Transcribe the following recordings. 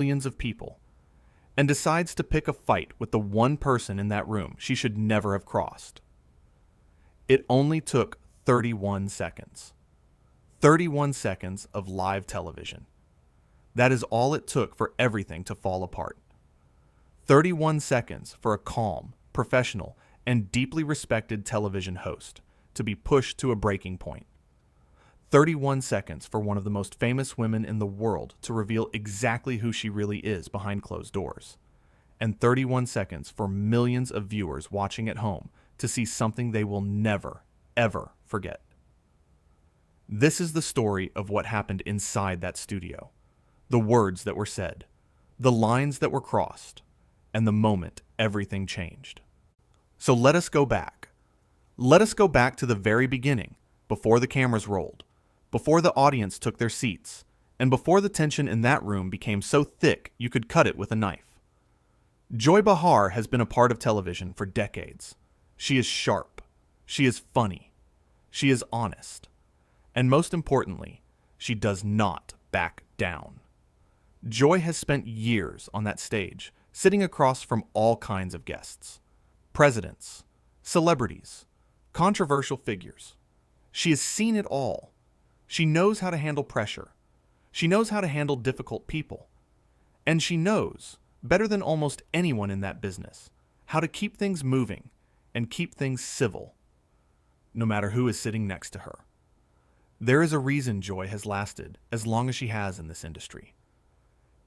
millions of people and decides to pick a fight with the one person in that room she should never have crossed. It only took 31 seconds. 31 seconds of live television. That is all it took for everything to fall apart. 31 seconds for a calm, professional, and deeply respected television host to be pushed to a breaking point. 31 seconds for one of the most famous women in the world to reveal exactly who she really is behind closed doors. And 31 seconds for millions of viewers watching at home to see something they will never, ever forget. This is the story of what happened inside that studio. The words that were said, the lines that were crossed, and the moment everything changed. So let us go back. Let us go back to the very beginning, before the cameras rolled, before the audience took their seats, and before the tension in that room became so thick you could cut it with a knife. Joy Behar has been a part of television for decades. She is sharp. She is funny. She is honest. And most importantly, she does not back down. Joy has spent years on that stage, sitting across from all kinds of guests. Presidents, celebrities, controversial figures. She has seen it all. She knows how to handle pressure. She knows how to handle difficult people. And she knows, better than almost anyone in that business, how to keep things moving and keep things civil, no matter who is sitting next to her. There is a reason Joy has lasted as long as she has in this industry.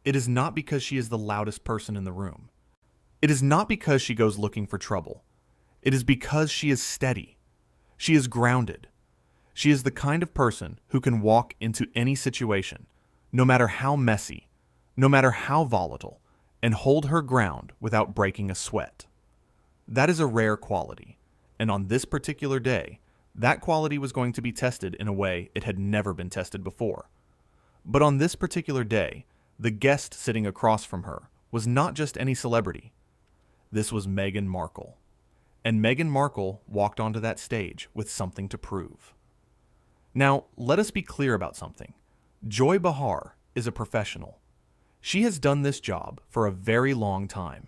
It is not because she is the loudest person in the room. It is not because she goes looking for trouble. It is because she is steady. She is grounded. She is the kind of person who can walk into any situation, no matter how messy, no matter how volatile, and hold her ground without breaking a sweat. That is a rare quality, and on this particular day, that quality was going to be tested in a way it had never been tested before. But on this particular day, the guest sitting across from her was not just any celebrity. This was Meghan Markle. And Meghan Markle walked onto that stage with something to prove. Now, let us be clear about something. Joy Behar is a professional. She has done this job for a very long time.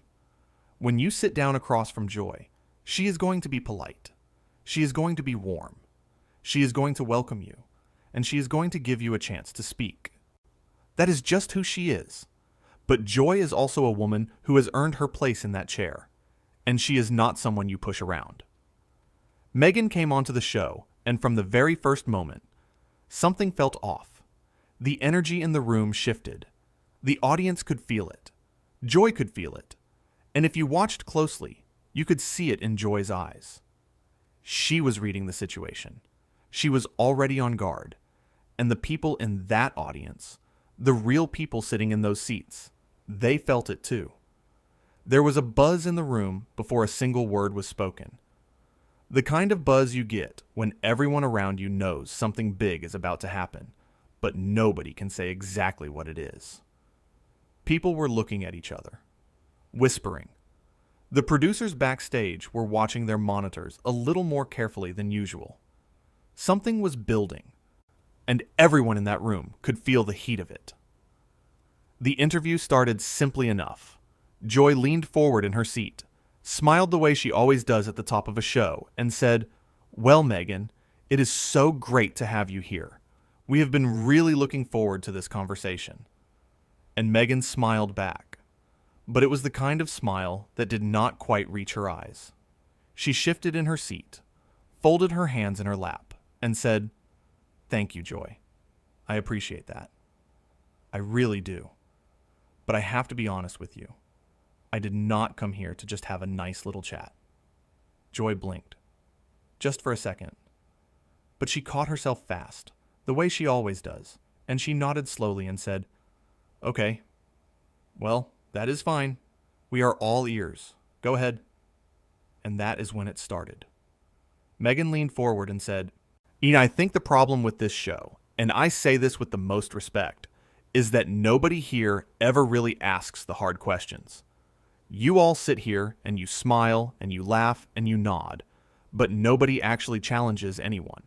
When you sit down across from Joy, she is going to be polite. She is going to be warm. She is going to welcome you, and she is going to give you a chance to speak. That is just who she is. But Joy is also a woman who has earned her place in that chair, and she is not someone you push around. Meghan came onto the show, and from the very first moment, something felt off. The energy in the room shifted. The audience could feel it. Joy could feel it. And if you watched closely, you could see it in Joy's eyes. She was reading the situation. She was already on guard. And the people in that audience, the real people sitting in those seats, they felt it too. There was a buzz in the room before a single word was spoken. The kind of buzz you get when everyone around you knows something big is about to happen, but nobody can say exactly what it is. People were looking at each other, whispering. The producers backstage were watching their monitors a little more carefully than usual. Something was building, and everyone in that room could feel the heat of it. The interview started simply enough. Joy leaned forward in her seat, smiled the way she always does at the top of a show, and said, "Well, Meghan, it is so great to have you here. We have been really looking forward to this conversation." And Meghan smiled back. But it was the kind of smile that did not quite reach her eyes. She shifted in her seat, folded her hands in her lap, and said, "Thank you, Joy. I appreciate that. I really do. But I have to be honest with you. I did not come here to just have a nice little chat." Joy blinked. Just for a second. But she caught herself fast, the way she always does, and she nodded slowly and said, "Okay. Well, that is fine. We are all ears. Go ahead." And that is when it started. Meghan leaned forward and said, I think the problem with this show, and I say this with the most respect, is that nobody here ever really asks the hard questions. You all sit here and you smile and you laugh and you nod, but nobody actually challenges anyone.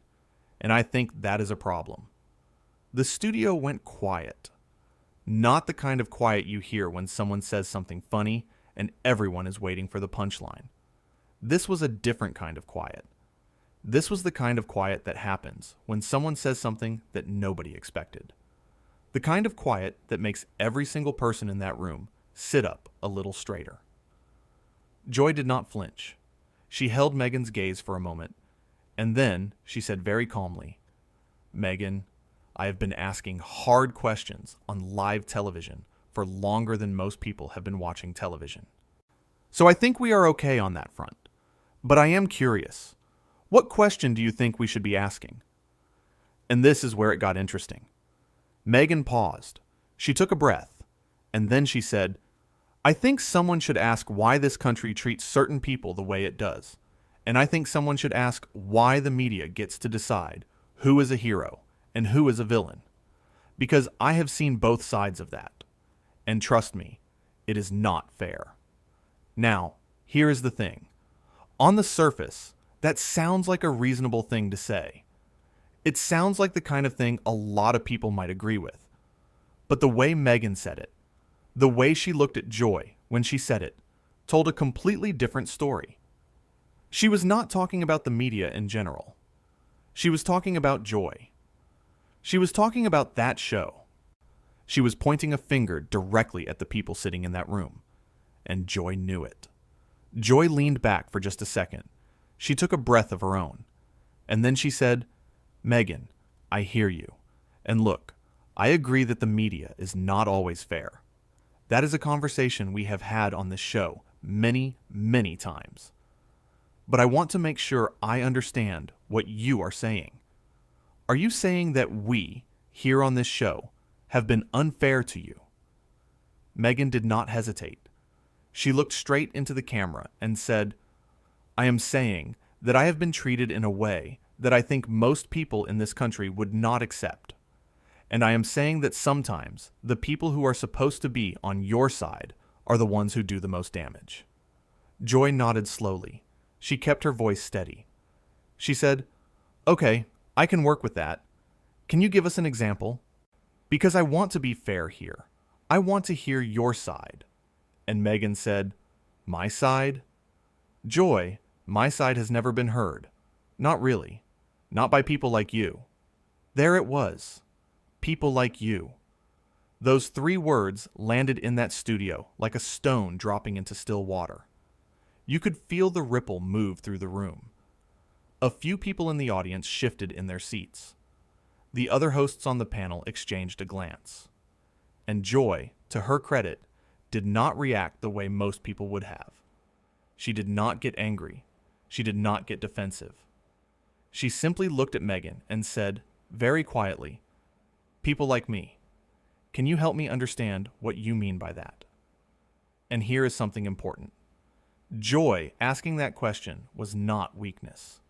And I think that is a problem. The studio went quiet. Not the kind of quiet you hear when someone says something funny and everyone is waiting for the punchline. This was a different kind of quiet. This was the kind of quiet that happens when someone says something that nobody expected. The kind of quiet that makes every single person in that room sit up a little straighter. Joy did not flinch. She held Meghan's gaze for a moment, and then she said very calmly, "Meghan, I have been asking hard questions on live television for longer than most people have been watching television. So I think we are okay on that front. But I am curious. What question do you think we should be asking?" And this is where it got interesting. Meghan paused. She took a breath, and then she said, "I think someone should ask why this country treats certain people the way it does. And I think someone should ask why the media gets to decide who is a hero and who is a villain. Because I have seen both sides of that. And trust me, it is not fair." Now, here is the thing. On the surface, that sounds like a reasonable thing to say. It sounds like the kind of thing a lot of people might agree with. But the way Meghan said it, the way she looked at Joy when she said it, told a completely different story. She was not talking about the media in general. She was talking about Joy. She was talking about that show. She was pointing a finger directly at the people sitting in that room. And Joy knew it. Joy leaned back for just a second. She took a breath of her own. And then she said, "Meghan, I hear you. And look, I agree that the media is not always fair. That is a conversation we have had on this show many, many times. But I want to make sure I understand what you are saying. Are you saying that we, here on this show, have been unfair to you?" Meghan did not hesitate. She looked straight into the camera and said, "I am saying that I have been treated in a way that I think most people in this country would not accept. And I am saying that sometimes the people who are supposed to be on your side are the ones who do the most damage." Joy nodded slowly. She kept her voice steady. She said, "Okay, I can work with that. Can you give us an example? Because I want to be fair here. I want to hear your side." And Meghan said, "My side? Joy, my side has never been heard. Not really. Not by people like you." There it was. People like you. Those 3 words landed in that studio like a stone dropping into still water. You could feel the ripple move through the room. A few people in the audience shifted in their seats. The other hosts on the panel exchanged a glance. And Joy, to her credit, did not react the way most people would have. She did not get angry. She did not get defensive. She simply looked at Meghan and said, very quietly, "People like me. Can you help me understand what you mean by that?" And here is something important. Joy asking that question was not weakness.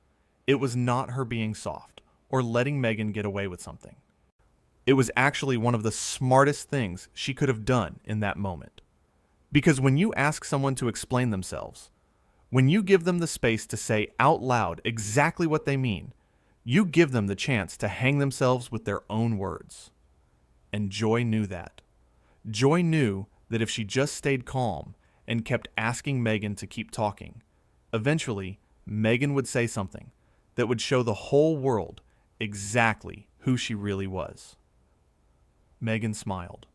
It was not her being soft or letting Meghan get away with something. It was actually one of the smartest things she could have done in that moment. Because when you ask someone to explain themselves, when you give them the space to say out loud exactly what they mean, you give them the chance to hang themselves with their own words. And Joy knew that. Joy knew that if she just stayed calm and kept asking Meghan to keep talking, eventually Meghan would say something that would show the whole world exactly who she really was. Meghan smiled.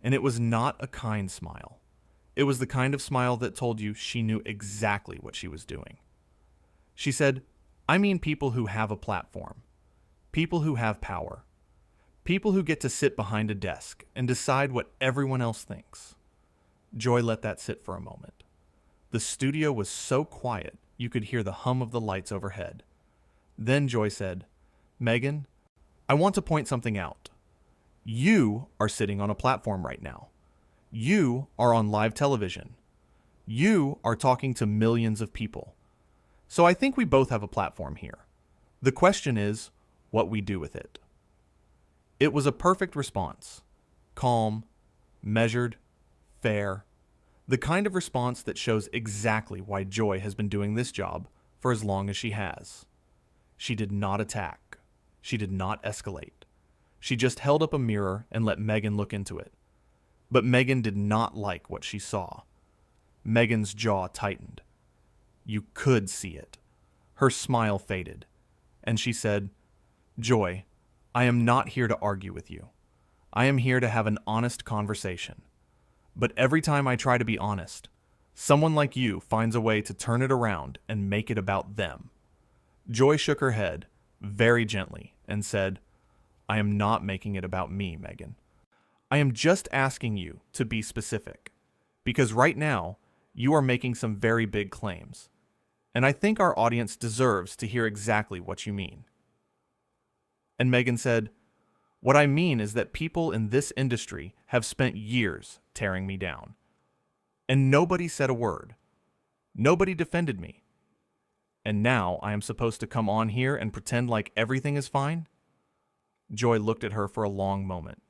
And it was not a kind smile. It was the kind of smile that told you she knew exactly what she was doing. She said, "I mean people who have a platform, people who have power, people who get to sit behind a desk and decide what everyone else thinks." Joy let that sit for a moment. The studio was so quiet you could hear the hum of the lights overhead. Then Joy said, "Meghan, I want to point something out. You are sitting on a platform right now. You are on live television. You are talking to millions of people. So I think we both have a platform here. The question is what we do with it." It was a perfect response. Calm, measured, fair. The kind of response that shows exactly why Joy has been doing this job for as long as she has. She did not attack. She did not escalate. She just held up a mirror and let Meghan look into it. But Meghan did not like what she saw. Meghan's jaw tightened. You could see it. Her smile faded, and she said, "Joy, I am not here to argue with you. I am here to have an honest conversation. But every time I try to be honest, someone like you finds a way to turn it around and make it about them." Joy shook her head, very gently, and said, "I am not making it about me, Meghan. I am just asking you to be specific, because right now, you are making some very big claims, and I think our audience deserves to hear exactly what you mean." And Meghan said, "What I mean is that people in this industry have spent years tearing me down, and nobody said a word. Nobody defended me. And now I am supposed to come on here and pretend like everything is fine?" Joy looked at her for a long moment,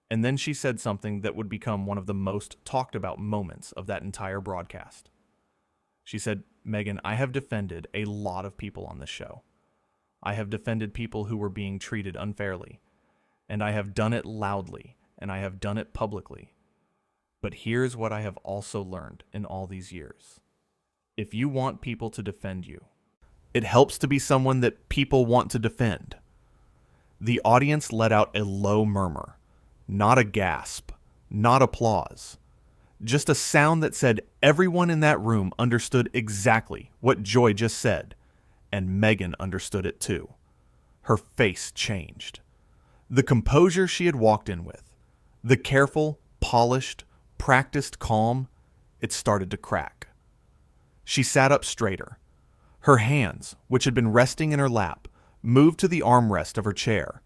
and then she said something that would become one of the most talked about moments of that entire broadcast. She said, "Meghan, I have defended a lot of people on this show. I have defended people who were being treated unfairly, and I have done it loudly, and I have done it publicly. But here's what I have also learned in all these years. If you want people to defend you, it helps to be someone that people want to defend." The audience let out a low murmur, not a gasp, not applause, just a sound that said everyone in that room understood exactly what Joy just said, and Meghan understood it too. Her face changed. The composure she had walked in with, the careful, polished, practiced calm, it started to crack. She sat up straighter. Her hands, which had been resting in her lap, moved to the armrest of her chair,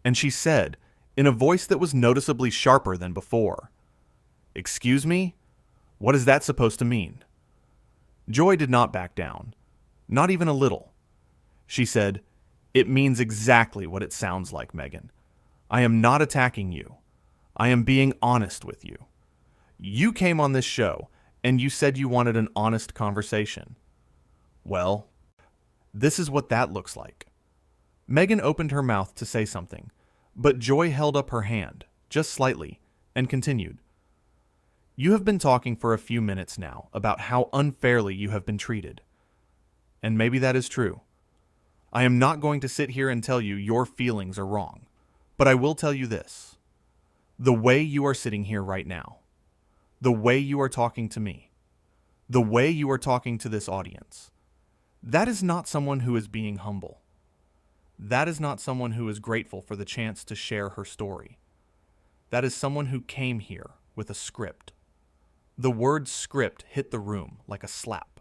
and she said, in a voice that was noticeably sharper than before, "Excuse me? What is that supposed to mean?" Joy did not back down, not even a little. She said, "It means exactly what it sounds like, Meghan. I am not attacking you. I am being honest with you. You came on this show, and you said you wanted an honest conversation. Well, this is what that looks like." Meghan opened her mouth to say something, but Joy held up her hand, just slightly, and continued. "You have been talking for a few minutes now about how unfairly you have been treated. And maybe that is true. I am not going to sit here and tell you your feelings are wrong, but I will tell you this. The way you are sitting here right now, the way you are talking to me, the way you are talking to this audience, that is not someone who is being humble. That is not someone who is grateful for the chance to share her story. That is someone who came here with a script." The word script hit the room like a slap.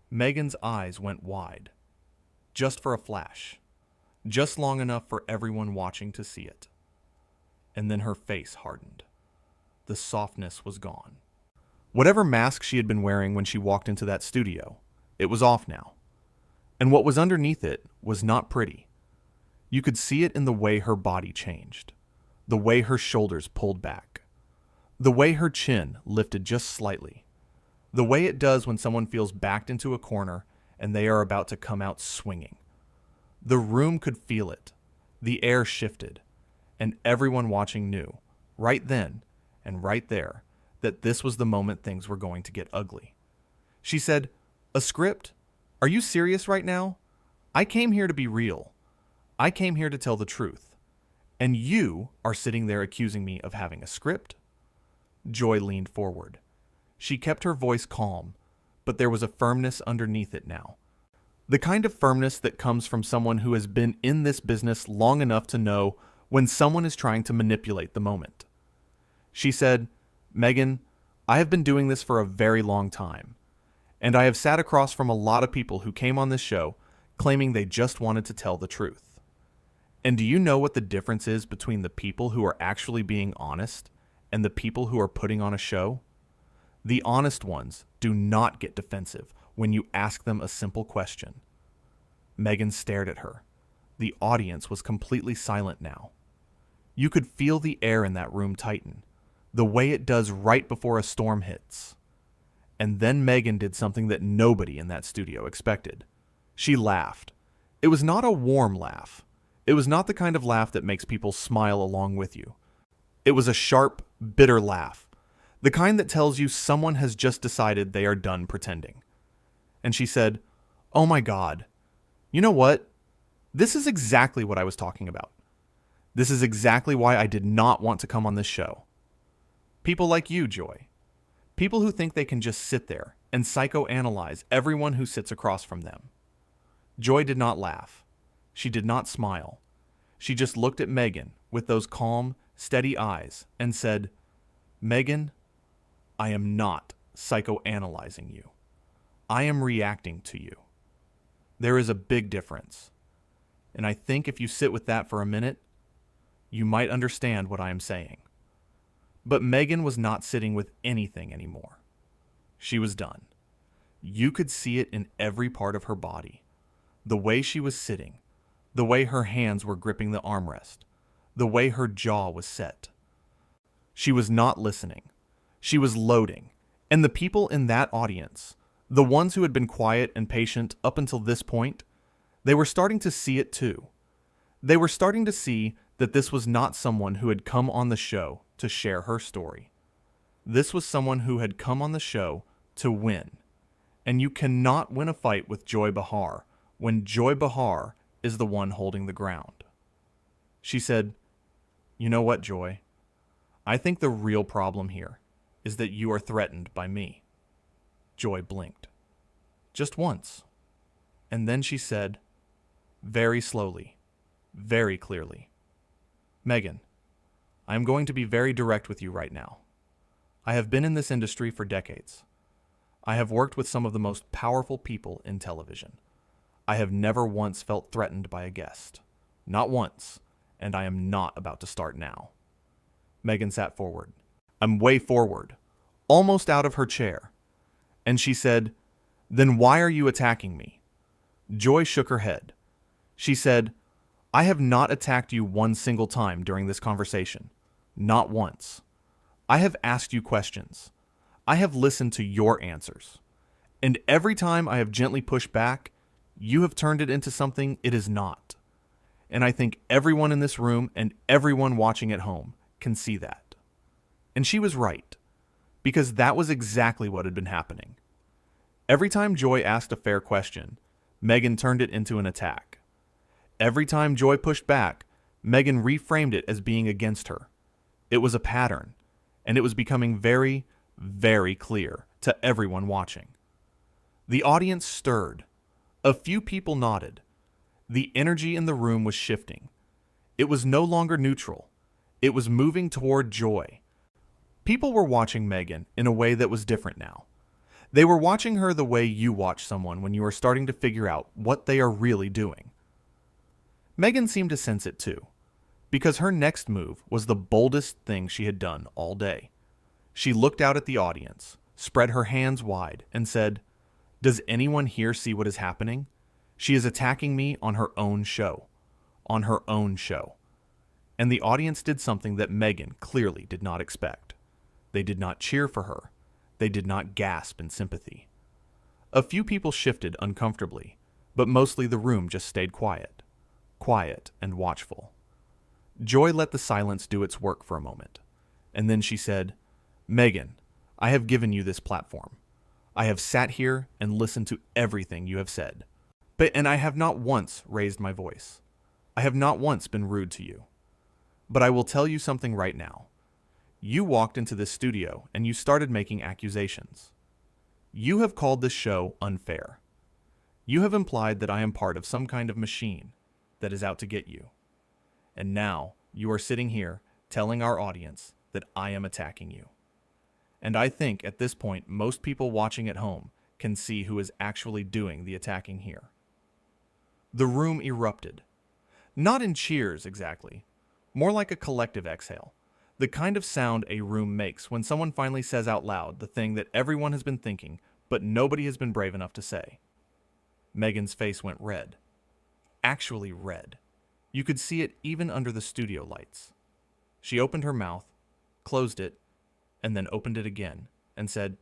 Meghan's eyes went wide. Just for a flash. Just long enough for everyone watching to see it. And then her face hardened. The softness was gone. Whatever mask she had been wearing when she walked into that studio, it was off now. And what was underneath it was not pretty. You could see it in the way her body changed, the way her shoulders pulled back, the way her chin lifted just slightly, the way it does when someone feels backed into a corner and they are about to come out swinging. The room could feel it. The air shifted, and everyone watching knew, right then and right there, that this was the moment things were going to get ugly. She said, "A script? Are you serious right now? I came here to be real. I came here to tell the truth. And you are sitting there accusing me of having a script?" Joy leaned forward. She kept her voice calm, but there was a firmness underneath it now. The kind of firmness that comes from someone who has been in this business long enough to know when someone is trying to manipulate the moment. She said, "Meghan, I have been doing this for a very long time, and I have sat across from a lot of people who came on this show claiming they just wanted to tell the truth. And do you know what the difference is between the people who are actually being honest and the people who are putting on a show? The honest ones do not get defensive when you ask them a simple question." Meghan stared at her. The audience was completely silent now. You could feel the air in that room tighten, the way it does right before a storm hits. And then Meghan did something that nobody in that studio expected. She laughed. It was not a warm laugh. It was not the kind of laugh that makes people smile along with you. It was a sharp, bitter laugh, the kind that tells you someone has just decided they are done pretending. And she said, "Oh my God, you know what? This is exactly what I was talking about. This is exactly why I did not want to come on this show. People like you, Joy. People who think they can just sit there and psychoanalyze everyone who sits across from them." Joy did not laugh. She did not smile. She just looked at Meghan with those calm, steady eyes and said, "Meghan, I am not psychoanalyzing you. I am reacting to you. There is a big difference. And I think if you sit with that for a minute, you might understand what I am saying." But Meghan was not sitting with anything anymore. She was done. You could see it in every part of her body. The way she was sitting, the way her hands were gripping the armrest, the way her jaw was set. She was not listening. She was loading. And the people in that audience, the ones who had been quiet and patient up until this point, they were starting to see it too. They were starting to see that this was not someone who had come on the show to share her story. This was someone who had come on the show to win. And you cannot win a fight with Joy Behar when Joy Behar is the one holding the ground. She said, "You know what, Joy? I think the real problem here is that you are threatened by me." Joy blinked. Just once. And then she said, very slowly, very clearly, "Meghan, I am going to be very direct with you right now. I have been in this industry for decades. I have worked with some of the most powerful people in television. I have never once felt threatened by a guest. Not once, and I am not about to start now." Meghan sat forward. I'm way forward, almost out of her chair. And she said, "Then why are you attacking me?" Joy shook her head. She said, "I have not attacked you one single time during this conversation. Not once. I have asked you questions. I have listened to your answers. And every time I have gently pushed back, you have turned it into something it is not. And I think everyone in this room and everyone watching at home can see that." And she was right, because that was exactly what had been happening. Every time Joy asked a fair question, Meghan turned it into an attack. Every time Joy pushed back, Meghan reframed it as being against her. It was a pattern, and it was becoming very, very clear to everyone watching. The audience stirred. A few people nodded. The energy in the room was shifting. It was no longer neutral. It was moving toward Joy. People were watching Meghan in a way that was different now. They were watching her the way you watch someone when you are starting to figure out what they are really doing. Meghan seemed to sense it too, because her next move was the boldest thing she had done all day. She looked out at the audience, spread her hands wide, and said, "Does anyone here see what is happening? She is attacking me on her own show. On her own show." And the audience did something that Meghan clearly did not expect. They did not cheer for her. They did not gasp in sympathy. A few people shifted uncomfortably, but mostly the room just stayed quiet. Quiet and watchful. Joy let the silence do its work for a moment, and then she said, "Meghan, I have given you this platform. I have sat here and listened to everything you have said. And I have not once raised my voice. I have not once been rude to you. But I will tell you something right now. You walked into this studio and you started making accusations. You have called this show unfair. You have implied that I am part of some kind of machine that is out to get you. And now you are sitting here telling our audience that I am attacking you. And I think at this point most people watching at home can see who is actually doing the attacking here." The room erupted. Not in cheers exactly, more like a collective exhale, the kind of sound a room makes when someone finally says out loud the thing that everyone has been thinking but nobody has been brave enough to say. Meghan's face went red. Actually red. You could see it even under the studio lights. She opened her mouth, closed it, and then opened it again and said,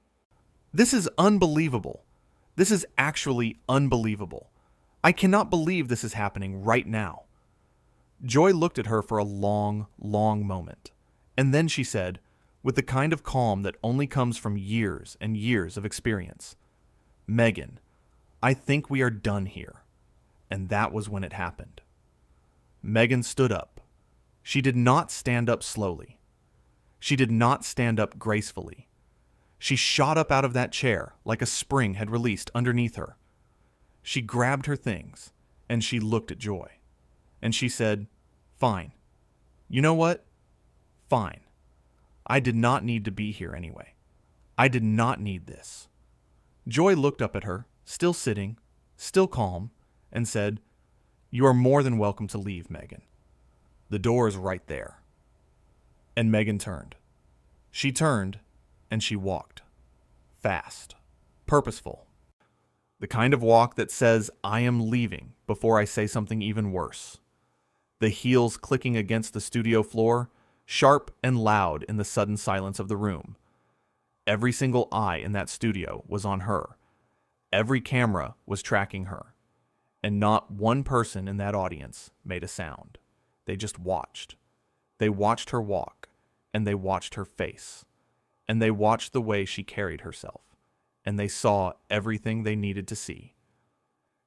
"This is unbelievable. This is actually unbelievable. I cannot believe this is happening right now. Joy looked at her for a long, long moment, and then she said, with the kind of calm that only comes from years and years of experience, "Meghan, I think we are done here." And that was when it happened. Meghan stood up. She did not stand up slowly. She did not stand up gracefully. She shot up out of that chair like a spring had released underneath her. She grabbed her things, and she looked at Joy. And she said, "Fine. You know what? Fine. I did not need to be here anyway. I did not need this." Joy looked up at her, still sitting, still calm, and said, "You are more than welcome to leave, Meghan. The door is right there." And Meghan turned. She turned, and she walked. Fast. Purposeful. The kind of walk that says, "I am leaving," before I say something even worse. The heels clicking against the studio floor, sharp and loud in the sudden silence of the room. Every single eye in that studio was on her. Every camera was tracking her. And not one person in that audience made a sound. They just watched. They watched her walk, and they watched her face, and they watched the way she carried herself, and they saw everything they needed to see.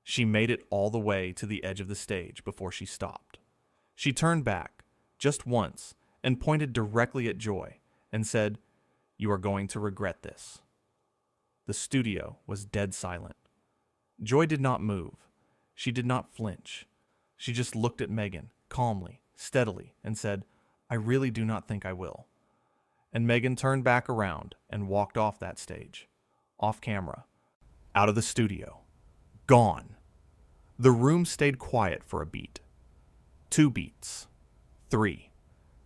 She made it all the way to the edge of the stage before she stopped. She turned back, just once, and pointed directly at Joy, and said, "You are going to regret this." The studio was dead silent. Joy did not move. She did not flinch. She just looked at Meghan, calmly, steadily, and said, "I really do not think I will." And Meghan turned back around and walked off that stage, off camera, out of the studio, gone. The room stayed quiet for a beat, 2 beats, 3,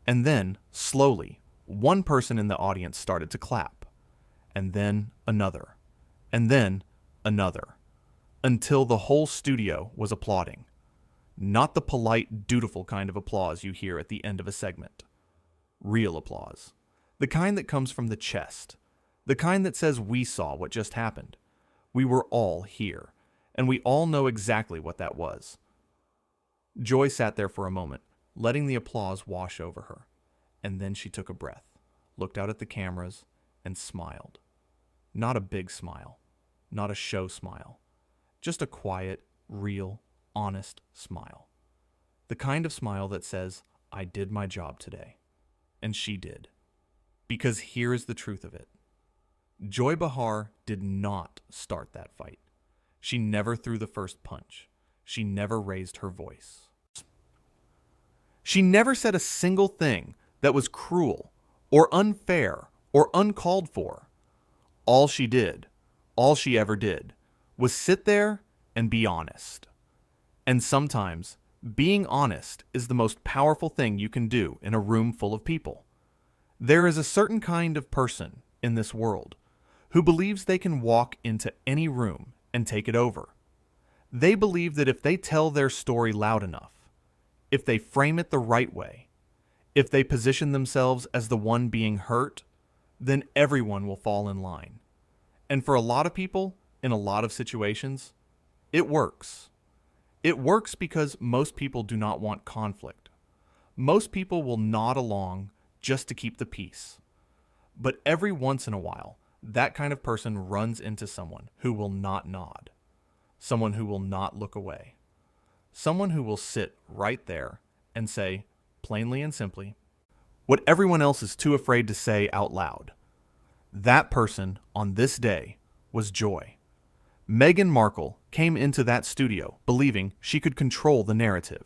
and then, slowly, one person in the audience started to clap, and then another, and then another, until the whole studio was applauding. Not the polite, dutiful kind of applause you hear at the end of a segment. Real applause. The kind that comes from the chest. The kind that says we saw what just happened. We were all here, and we all know exactly what that was. Joy sat there for a moment, letting the applause wash over her, and then she took a breath, looked out at the cameras, and smiled. Not a big smile, not a show smile, just a quiet, real, honest smile. The kind of smile that says, "I did my job today." And she did. Because here is the truth of it. Joy Behar did not start that fight. She never threw the first punch. She never raised her voice. She never said a single thing that was cruel or unfair or uncalled for. All she did, all she ever did, was sit there and be honest. And sometimes, being honest is the most powerful thing you can do in a room full of people. There is a certain kind of person in this world who believes they can walk into any room and take it over. They believe that if they tell their story loud enough, if they frame it the right way, if they position themselves as the one being hurt, then everyone will fall in line. And for a lot of people, in a lot of situations, it works. It works because most people do not want conflict. Most people will nod along just to keep the peace. But every once in a while, that kind of person runs into someone who will not nod, someone who will not look away, someone who will sit right there and say, plainly and simply, what everyone else is too afraid to say out loud. That person on this day was Joy. Meghan Markle came into that studio believing she could control the narrative.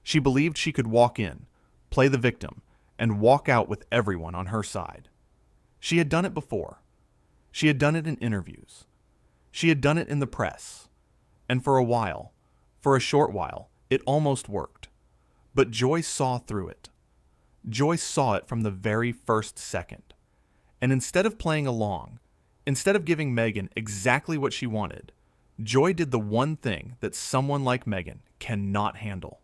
She believed she could walk in, play the victim, and walk out with everyone on her side. She had done it before. She had done it in interviews. She had done it in the press. And for a while, for a short while, it almost worked. But Joy saw through it. Joy saw it from the very first second. And instead of playing along, instead of giving Meghan exactly what she wanted, Joy did the one thing that someone like Meghan cannot handle.